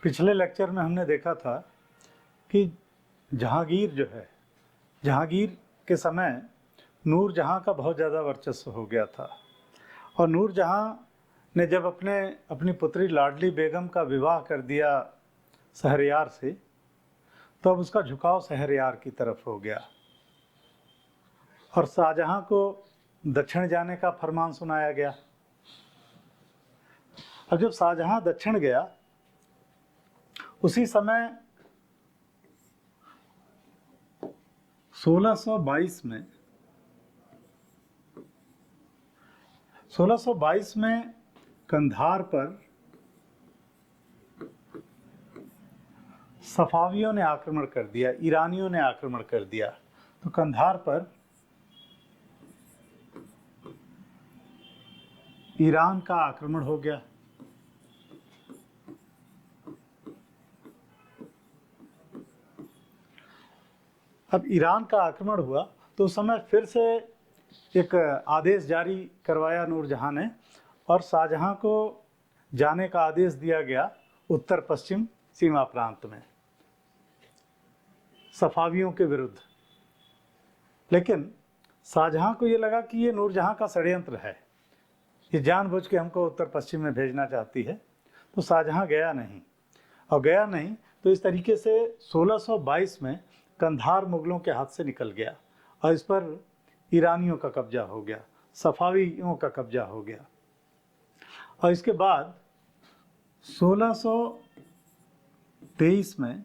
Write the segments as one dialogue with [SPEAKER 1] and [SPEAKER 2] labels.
[SPEAKER 1] पिछले लेक्चर में हमने देखा था कि जहांगीर जो है, जहांगीर के समय नूरजहां का बहुत ज़्यादा वर्चस्व हो गया था और नूरजहां ने जब अपनी पुत्री लाडली बेगम का विवाह कर दिया शहरयार से, तो अब उसका झुकाव शहरयार की तरफ हो गया और शाहजहां को दक्षिण जाने का फरमान सुनाया गया। अब जब शाहजहां दक्षिण गया, उसी समय 1622 में कंधार पर सफावियों ने आक्रमण कर दिया, ईरानियों ने आक्रमण कर दिया। तो कंधार पर ईरान का आक्रमण हो गया। अब ईरान का आक्रमण हुआ तो उस समय फिर से एक आदेश जारी करवाया नूरजहां ने और शाहजहां को जाने का आदेश दिया गया उत्तर पश्चिम सीमा प्रांत में सफावियों के विरुद्ध। लेकिन शाहजहां को ये लगा कि ये नूरजहां का षड्यंत्र है, ये जानबूझ के हमको उत्तर पश्चिम में भेजना चाहती है। तो शाहजहां गया नहीं, और गया नहीं तो इस तरीके से 1622 में कंधार मुगलों के हाथ से निकल गया और इस पर ईरानियों का कब्जा हो गया, सफावियों का कब्जा हो गया। और इसके बाद 1623 में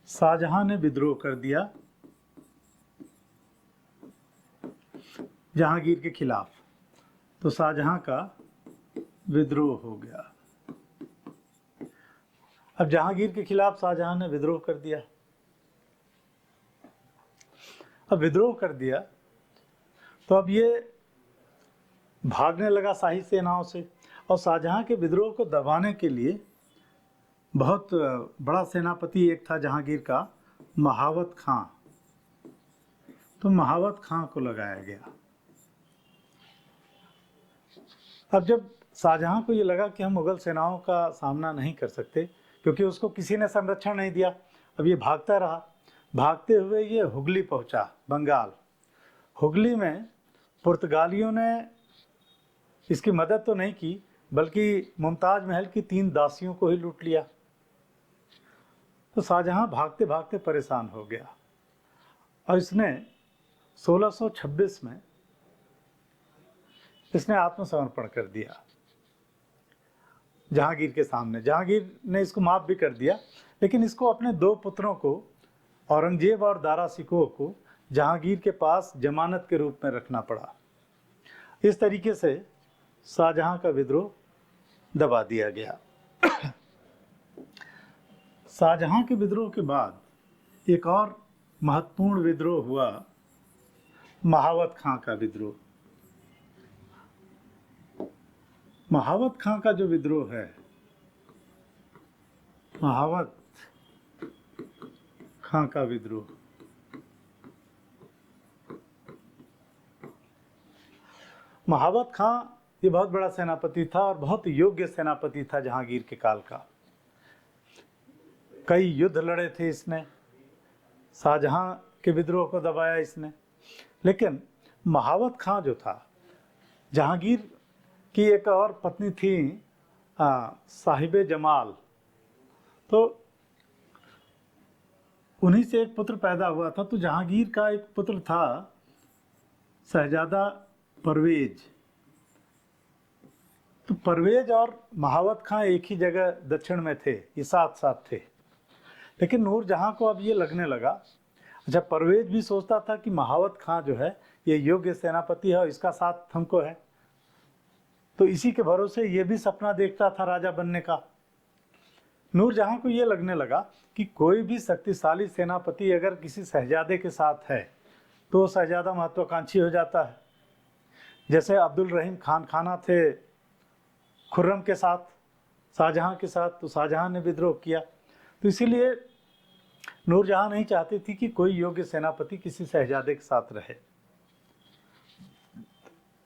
[SPEAKER 1] शाहजहां ने विद्रोह कर दिया जहांगीर के खिलाफ। तो शाहजहां का विद्रोह हो गया। अब जहांगीर के खिलाफ शाहजहां ने विद्रोह कर दिया। अब विद्रोह कर दिया तो अब ये भागने लगा शाही सेनाओं से, और शाहजहां के विद्रोह को दबाने के लिए बहुत बड़ा सेनापति एक था जहांगीर का, महावत खां। तो महावत खां को लगाया गया। अब जब शाहजहां को ये लगा कि हम मुगल सेनाओं का सामना नहीं कर सकते, क्योंकि उसको किसी ने संरक्षण नहीं दिया, अब ये भागता रहा। भागते हुए ये हुगली पहुंचा, बंगाल। हुगली में पुर्तगालियों ने इसकी मदद तो नहीं की, बल्कि मुमताज महल की 3 दासियों को ही लूट लिया। तो शाहजहां भागते भागते परेशान हो गया और इसने 1626 में इसने आत्मसमर्पण कर दिया जहांगीर के सामने। जहांगीर ने इसको माफ भी कर दिया, लेकिन इसको अपने 2 पुत्रों को, औरंगजेब और दारा शिकोह को, जहांगीर के पास जमानत के रूप में रखना पड़ा। इस तरीके से शाहजहां का विद्रोह दबा दिया गया। शाहजहां के विद्रोह के बाद एक और महत्वपूर्ण विद्रोह हुआ, महावत खां का विद्रोह। महावत खां का जो विद्रोह है, महावत खां का विद्रोह, महावत खां ये बहुत बड़ा सेनापति था और बहुत योग्य सेनापति था जहांगीर के काल का। कई युद्ध लड़े थे इसने, शाहजहां के विद्रोह को दबाया इसने। लेकिन महावत खां जो था, जहांगीर की एक और पत्नी थी साहिबे जमाल, तो उन्हीं से एक पुत्र पैदा हुआ था। तो जहांगीर का एक पुत्र था शहजादा परवेज। तो परवेज और महावत खां एक ही जगह दक्षिण में थे, ये साथ साथ थे। लेकिन नूरजहां को अब ये लगने लगा, अच्छा परवेज भी सोचता था कि महावत खां जो है ये योग्य सेनापति है और इसका साथ हमको है, तो इसी के भरोसे ये भी सपना देखता था राजा बनने का। नूरजहां को ये लगने लगा कि कोई भी शक्तिशाली सेनापति अगर किसी शहजादे के साथ है तो वो शहजादा महत्वाकांक्षी हो जाता है। जैसे अब्दुल रहीम खान खाना थे खुर्रम के साथ, शाहजहां के साथ, तो शाहजहां ने विद्रोह किया। तो इसीलिए नूरजहां नहीं चाहती थी कि कोई योग्य सेनापति किसी शहजादे के साथ रहे।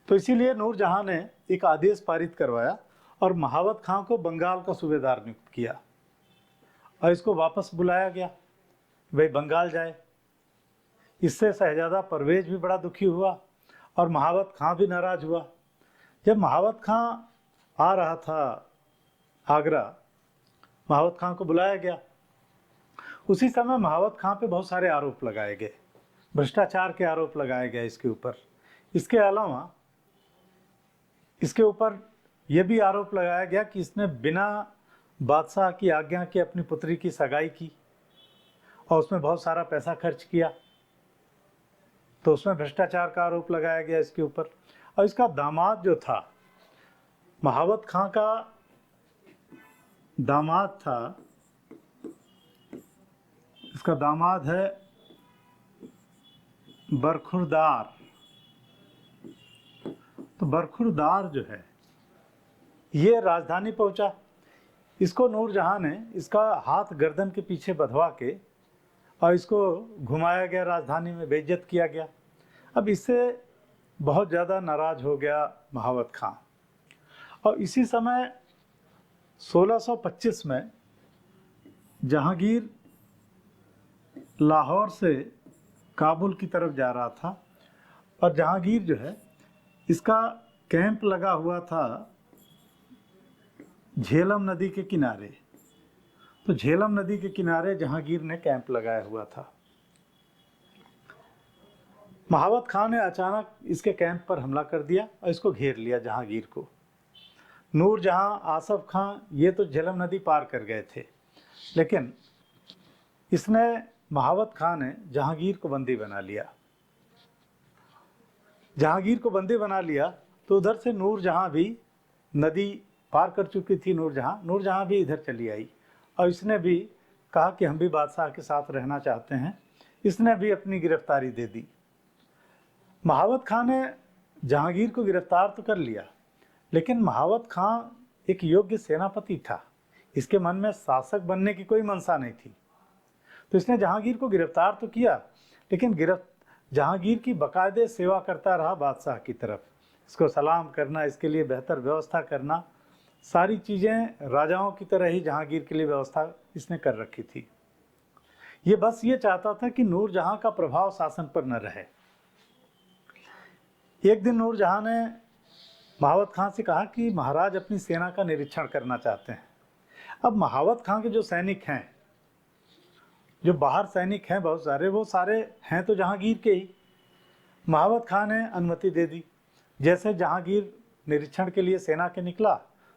[SPEAKER 1] तो इसीलिए नूरजहां ने एक आदेश पारित करवाया और महावत खां को बंगाल का सूबेदार नियुक्त किया। और इसको वापस बुलाया गया, भाई बंगाल जाए। इससे शहजादा परवेज भी बड़ा दुखी हुआ और महावत खां भी नाराज हुआ। जब महावत खां आ रहा था आगरा, महावत खां को बुलाया गया। उसी समय महावत खां पे बहुत सारे आरोप लगाए गए, भ्रष्टाचार के आरोप लगाए गए इसके ऊपर। इसके अलावा इसके ऊपर यह भी आरोप लगाया गया कि इसने बिना बादशाह की आज्ञा के अपनी पुत्री की सगाई की और उसमें बहुत सारा पैसा खर्च किया, तो उसमें भ्रष्टाचार का आरोप लगाया गया इसके ऊपर। और इसका दामाद जो था, महावत खां का दामाद था, इसका दामाद है बरखुरदार। तो बरखुरदार जो है ये राजधानी पहुंचा। इसको नूरजहां ने इसका हाथ गर्दन के पीछे बंधवा के और इसको घुमाया गया, राजधानी में बेइज्जत किया गया। अब इससे बहुत ज़्यादा नाराज हो गया महावत खां। और इसी समय 1625 में जहांगीर लाहौर से काबुल की तरफ जा रहा था और जहांगीर जो है इसका कैंप लगा हुआ था झेलम नदी के किनारे। तो झेलम नदी के किनारे जहांगीर ने कैंप लगाया हुआ था। महावत खां ने अचानक इसके कैंप पर हमला कर दिया और इसको घेर लिया जहांगीर को। नूरजहां, आसफ खां ये तो झेलम नदी पार कर गए थे, लेकिन इसने महावत खां ने जहांगीर को बंदी बना लिया। जहांगीर को बंदी बना लिया तो उधर से नूरजहां भी नदी पार कर चुकी थी। नूरजहां भी इधर चली आई और इसने भी कहा कि हम भी बादशाह के साथ रहना चाहते हैं। इसने भी अपनी गिरफ्तारी दे दी। महावत खां ने जहांगीर को गिरफ्तार तो कर लिया, लेकिन महावत खां एक योग्य सेनापति था। इसके मन में शासक बनने की कोई मंशा नहीं थी। तो इसने जहांगीर को गिरफ्तार तो किया, लेकिन जहांगीर की बाकायदे सेवा करता रहा बादशाह की तरफ। इसको सलाम करना, इसके लिए बेहतर व्यवस्था करना, सारी चीज़ें राजाओं की तरह ही जहांगीर के लिए व्यवस्था इसने कर रखी थी। ये बस ये चाहता था कि नूरजहां का प्रभाव शासन पर न रहे। एक दिन नूरजहां ने महावत खां से कहा कि महाराज अपनी सेना का निरीक्षण करना चाहते हैं। अब महावत खां के जो सैनिक हैं, जो बाहर सैनिक हैं बहुत सारे, वो सारे हैं तो जहांगीर के ही। महावत खां ने अनुमति दे दी। जैसे जहांगीर निरीक्षण के लिए सेना के निकला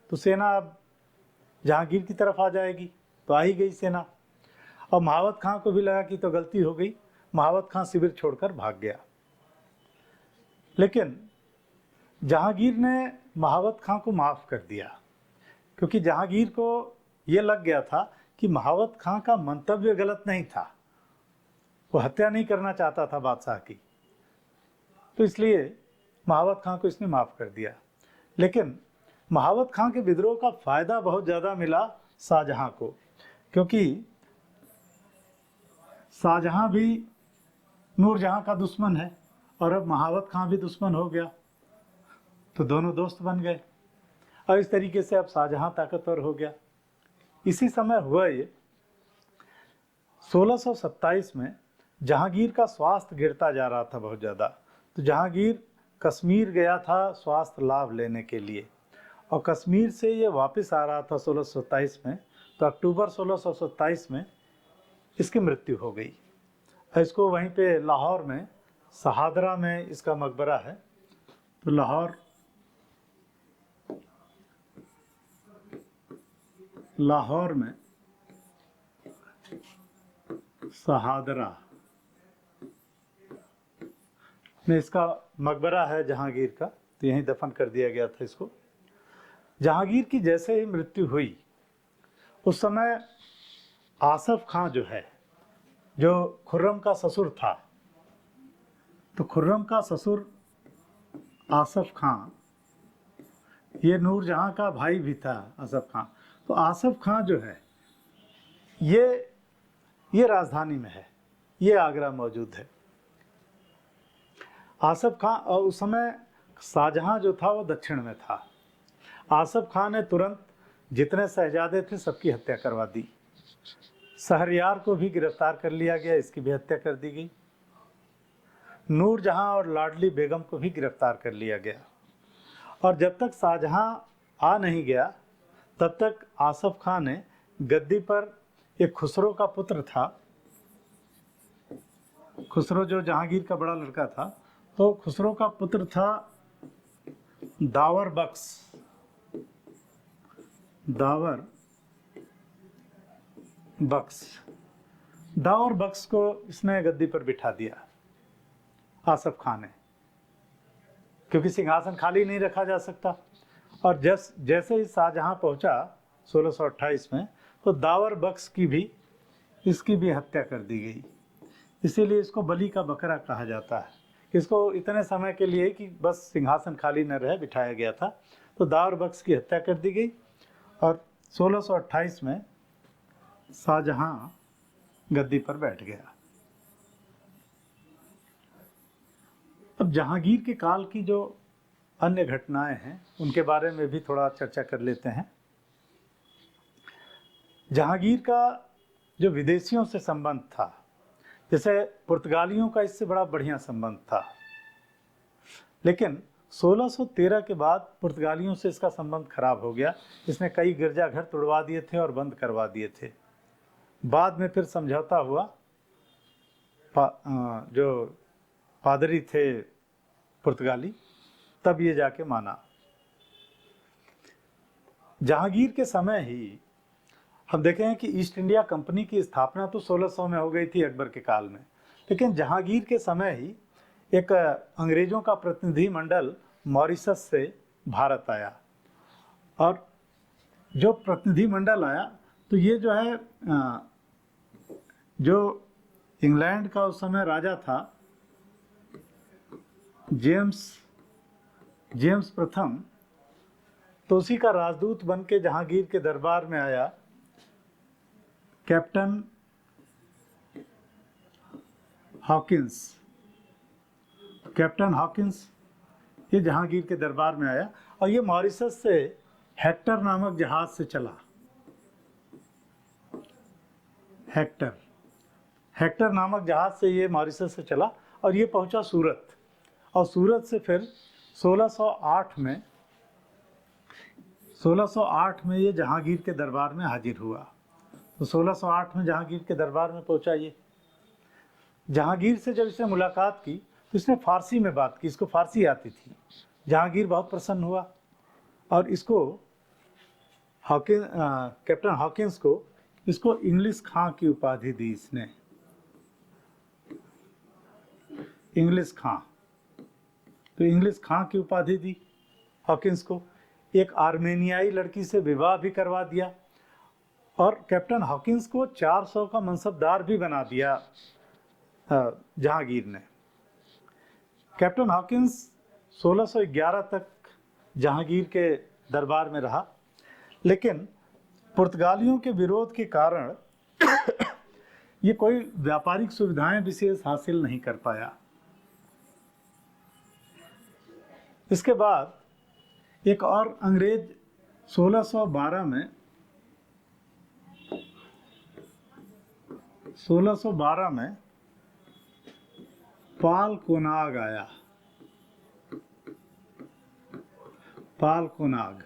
[SPEAKER 1] तो सेना अब जहांगीर की तरफ आ जाएगी, तो आ ही गई सेना। और महावत खां को भी लगा कि तो गलती हो गई। महावत खां शिविर छोड़कर भाग गया। लेकिन जहांगीर ने महावत खां को माफ़ कर दिया, क्योंकि जहांगीर को ये लग गया था कि महावत खां का मंतव्य गलत नहीं था। वो हत्या नहीं करना चाहता था बादशाह की, तो इसलिए महावत खां को इसने माफ़ कर दिया। लेकिन महावत खां के विद्रोह का फ़ायदा बहुत ज़्यादा मिला शाहजहां को, क्योंकि शाहजहां भी नूरजहां का दुश्मन है और अब महावत खां भी दुश्मन हो गया, तो दोनों दोस्त बन गए। और इस तरीके से अब शाहजहां ताकतवर हो गया। इसी समय हुआ ये 1627 में जहांगीर का स्वास्थ्य गिरता जा रहा था बहुत ज़्यादा। तो जहांगीर कश्मीर गया था स्वास्थ्य लाभ लेने के लिए, और कश्मीर से ये वापस आ रहा था 1627 में। तो अक्टूबर 1627 में इसकी मृत्यु हो गई। इसको वहीं पे लाहौर में शहादरा में इसका मकबरा है। तो लाहौर में शहादरा में इसका मकबरा है जहांगीर का। तो यहीं दफन कर दिया गया था इसको। जहांगीर की जैसे ही मृत्यु हुई, उस समय आसफ खां जो है, जो खुर्रम का ससुर था, तो खुर्रम का ससुर आसफ खां, ये नूरजहां का भाई भी था आसफ खां। तो आसफ खां जो है ये राजधानी में है, ये आगरा मौजूद है आसफ खां। और उस समय शाहजहां जो था वो दक्षिण में था। आसफ खां ने तुरंत जितने शहजादे थे सबकी हत्या करवा दी। शहरयार को भी गिरफ्तार कर लिया गया, इसकी भी हत्या कर दी गई। नूरजहां और लाडली बेगम को भी गिरफ्तार कर लिया गया। और जब तक शाहजहां आ नहीं गया तब तक आसफ खान ने गद्दी पर एक खुसरो का पुत्र था, खुसरो जो जहांगीर का बड़ा लड़का था, तो खुसरो का पुत्र था दावर बख्श। दावर बख्श को इसने गद्दी पर बिठा दिया आसफ खान ने, क्योंकि सिंहासन खाली नहीं रखा जा सकता। और जैसे ही शाहजहां पहुंचा 1628 में, तो दावर बख्श इसकी भी हत्या कर दी गई। इसीलिए इसको बलि का बकरा कहा जाता है। इसको इतने समय के लिए कि बस सिंहासन खाली न रहे बिठाया गया था। तो दावर बख्श की हत्या कर दी गई और 1628 में शाहजहां गद्दी पर बैठ गया। अब जहांगीर के काल की जो अन्य घटनाएं हैं उनके बारे में भी थोड़ा चर्चा कर लेते हैं। जहांगीर का जो विदेशियों से संबंध था, जैसे पुर्तगालियों का इससे बड़ा बढ़िया संबंध था, लेकिन 1613 के बाद पुर्तगालियों से इसका संबंध खराब हो गया। इसने कई गिरजाघर तोड़वा दिए थे और बंद करवा दिए थे। बाद में फिर समझौता हुआ, जो पादरी थे पुर्तगाली, तब ये जाके माना। जहांगीर के समय ही हम देखें हैं कि ईस्ट इंडिया कंपनी की स्थापना तो 1600 में हो गई थी अकबर के काल में, लेकिन जहांगीर के समय ही एक अंग्रेज़ों का प्रतिनिधि मंडल मॉरिशस से भारत आया। और जो प्रतिनिधि मंडल आया तो ये जो है जो इंग्लैंड का उस समय राजा था जेम्स प्रथम, तो उसी का राजदूत बन के जहांगीर के दरबार में आया कैप्टन हॉकिंस। ये जहांगीर के दरबार में आया और ये मॉरिशस से हेक्टर नामक जहाज से चला। हेक्टर नामक जहाज से ये मॉरिशस से चला और ये पहुंचा सूरत, और सूरत से फिर 1608 में ये जहांगीर के दरबार में हाजिर हुआ। तो 1608 में जहांगीर के दरबार में पहुंचा ये। जहांगीर से जब इसने मुलाकात की तो इसने फारसी में बात की, इसको फारसी आती थी। जहांगीर बहुत प्रसन्न हुआ और इसको कैप्टन हॉकिंस को इसको इंग्लिश खां की उपाधि दी इसने, इंग्लिश खां। तो इंग्लिश खां की उपाधि दी हॉकिंस को। एक आर्मेनियाई लड़की से विवाह भी करवा दिया और कैप्टन हॉकिंस को 400 का मनसबदार भी बना दिया जहांगीर ने। कैप्टन हॉकिंस 1611 तक जहांगीर के दरबार में रहा, लेकिन पुर्तगालियों के विरोध के कारण ये कोई व्यापारिक सुविधाएं विशेष हासिल नहीं कर पाया। इसके बाद एक और अंग्रेज 1612 में पाल कोनाग आया। पाल कोनाग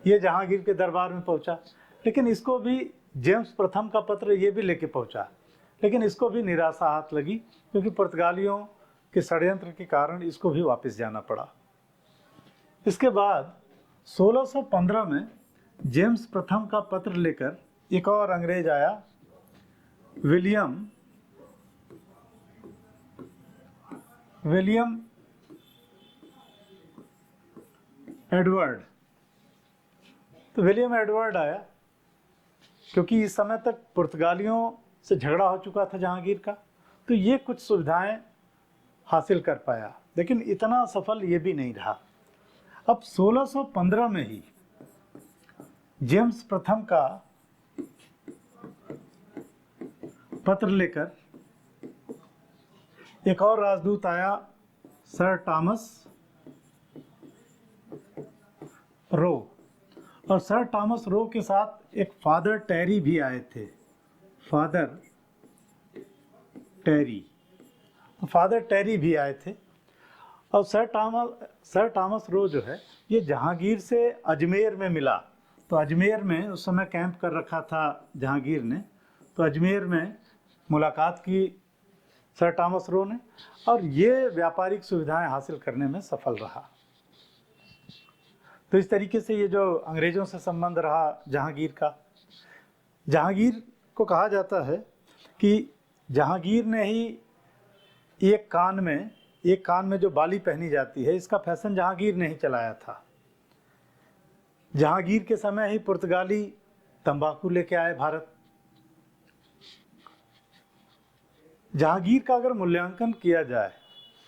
[SPEAKER 1] ये जहांगीर के दरबार में पहुंचा, लेकिन इसको भी जेम्स प्रथम का पत्र ये भी लेके पहुंचा, लेकिन इसको भी निराशा हाथ लगी, क्योंकि पुर्तगालियों के षड्यंत्र के कारण इसको भी वापस जाना पड़ा। इसके बाद 1615 में जेम्स प्रथम का पत्र लेकर एक और अंग्रेज आया, विलियम एडवर्ड। तो विलियम एडवर्ड आया क्योंकि इस समय तक पुर्तगालियों से झगड़ा हो चुका था जहांगीर का, तो ये कुछ सुविधाएं हासिल कर पाया, लेकिन इतना सफल ये भी नहीं रहा। अब 1615 में ही जेम्स प्रथम का पत्र लेकर एक और राजदूत आया, सर टॉमस रो। और सर टॉमस रो के साथ एक फादर टेरी भी आए थे। फादर टेरी। फादर टेरी भी आए थे। और सर टॉमस रो जो है ये जहांगीर से अजमेर में मिला। तो अजमेर में उस समय कैंप कर रखा था जहांगीर ने, तो अजमेर में मुलाकात की सर टॉमस रो ने, और ये व्यापारिक सुविधाएं हासिल करने में सफल रहा। तो इस तरीके से ये जो अंग्रेज़ों से संबंध रहा जहांगीर का, जहांगीर को कहा जाता है कि जहांगीर ने ही एक कान में जो बाली पहनी जाती है इसका फैशन जहांगीर ने ही चलाया था। जहांगीर के समय ही पुर्तगाली तंबाकू लेके आए भारत। जहांगीर का अगर मूल्यांकन किया जाए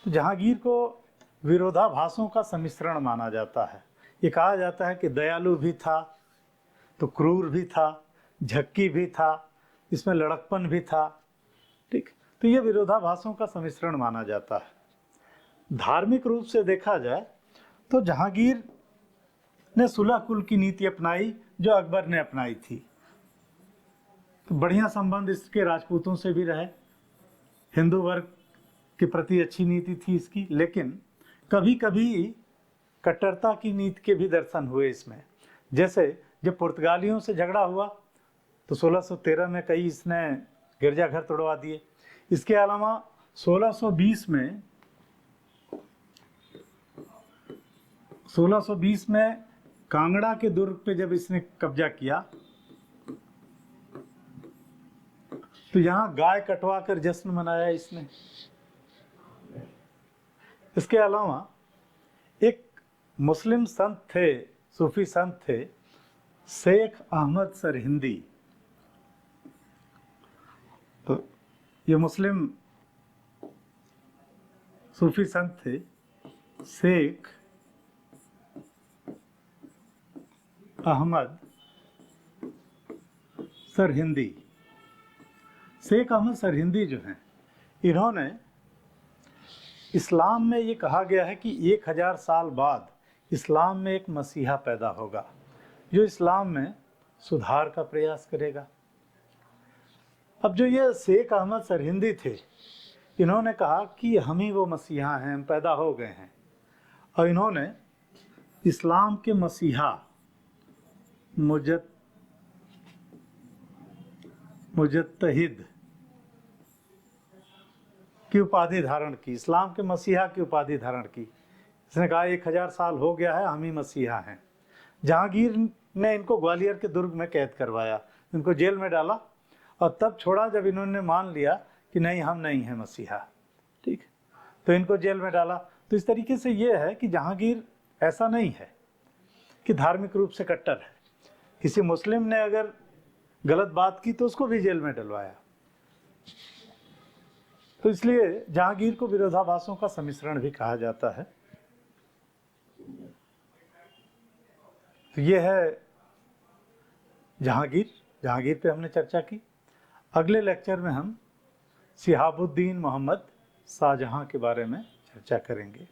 [SPEAKER 1] तो जहांगीर को विरोधाभासों का सम्मिश्रण माना जाता है। ये कहा जाता है कि दयालु भी था तो क्रूर भी था, झक्की भी था, इसमें लड़कपन भी था। ठीक, तो ये विरोधाभासों का सम्मिश्रण माना जाता है। धार्मिक रूप से देखा जाए तो जहांगीर ने सुलह कुल की नीति अपनाई जो अकबर ने अपनाई थी। तो बढ़िया संबंध इसके राजपूतों से भी रहे, हिंदू वर्ग के प्रति अच्छी नीति थी इसकी, लेकिन कभी कभी कट्टरता की नीति के भी दर्शन हुए इसमें। जैसे जब पुर्तगालियों से झगड़ा हुआ तो 1613 में कई इसने गिरजाघर तोड़वा दिए। इसके अलावा 1620 में कांगड़ा के दुर्ग पे जब इसने कब्जा किया तो यहाँ गाय कटवा कर जश्न मनाया इसने। इसके अलावा एक मुस्लिम संत थे, सूफी संत थे, शेख अहमद सरहिंदी। तो ये मुस्लिम सूफी संत थे शेख अहमद सरहिंदी। शेख अहमद सरहिंदी जो हैं, इन्होंने इस्लाम में ये कहा गया है कि 1000 साल बाद इस्लाम में एक मसीहा पैदा होगा जो इस्लाम में सुधार का प्रयास करेगा। अब जो ये शेख अहमद सरहिंदी थे, इन्होंने कहा कि हम ही वो मसीहा हैं, हम पैदा हो गए हैं, और इन्होंने इस्लाम के मसीहा मुजत्तहिद की उपाधि धारण की, इस्लाम के मसीहा की उपाधि धारण की। इसने कहा 1000 साल हो गया है, हम ही मसीहा हैं। जहांगीर ने इनको ग्वालियर के दुर्ग में कैद करवाया, इनको जेल में डाला और तब छोड़ा जब इन्होंने मान लिया कि नहीं, हम नहीं हैं मसीहा। ठीक, तो इनको जेल में डाला। तो इस तरीके से ये है कि जहांगीर ऐसा नहीं है कि धार्मिक रूप से कट्टर है। किसी मुस्लिम ने अगर गलत बात की तो उसको भी जेल में डलवाया। तो इसलिए जहांगीर को विरोधाभासों का सम्मिश्रण भी कहा जाता है। तो ये है जहांगीर पे हमने चर्चा की। अगले लेक्चर में हम शिहाबुद्दीन मोहम्मद शाहजहां के बारे में चर्चा करेंगे।